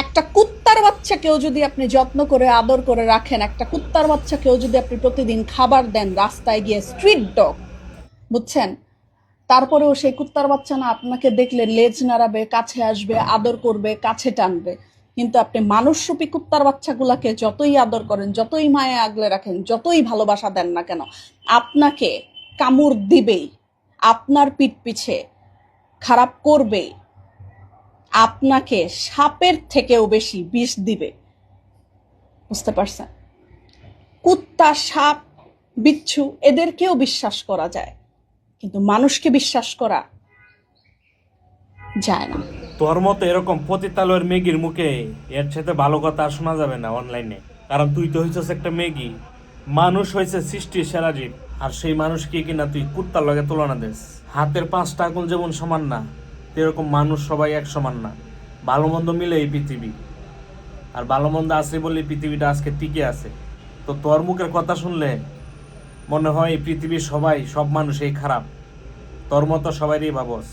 একটা কুত্তার বাচ্চাকেও যদি আপনি যত্ন করে আদর করে রাখেন, একটা কুত্তার বাচ্চাকেও যদি আপনি প্রতিদিন খাবার দেন রাস্তায় গিয়ে, স্ট্রিট ডগ, বুঝছেন, তারপরেও সেই কুত্তার বাচ্চা না আপনাকে দেখলে লেজ নাড়াবে, কাছে আসবে, আদর করবে, কাছে টানবে। কিন্তু আপনি মানুষরূপী কুত্তার বাচ্চাগুলাকে যতই আদর করেন, যতই মায়ে আগলে রাখেন, যতই ভালোবাসা দেন না কেন, আপনাকে কামড় দিবেই, আপনার পিঠ পিছে খারাপ করবেই, আপনাকে সাপের থেকেও বেশি বিষ দিবে। বুঝতে পারছেন? কুত্তা, সাপ, বিচ্ছু এদেরকেও বিশ্বাস করা যায়, কিন্তু মানুষকে বিশ্বাস করা যায় না। তোর মতো এরকম পতিতালয়ের মেগির মুখে এর সাথে ভালো কথা আর শোনা যাবে না অনলাইনে। কারণ তুই তো হইছিস একটা মেগি, মানুষ হয়েছে সৃষ্টির সেরা জীব, আর সেই মানুষকে কিনা তুই কুত্তার লগে তুলনা দিস। হাতের 5টা আঙুল যেমন সমান না, এরকম মানুষ সবাই এক সমান না। ভালো মন্দ মিলে এই পৃথিবী, আর ভালো মন্দ আছে বলে পৃথিবীটা আজকে টিকে আছে। তো তোর মুখের কথা শুনলে মনে হয় এই পৃথিবীর সবাই, সব মানুষ এই খারাপ, তোর মতো সবাইরই ভাবস।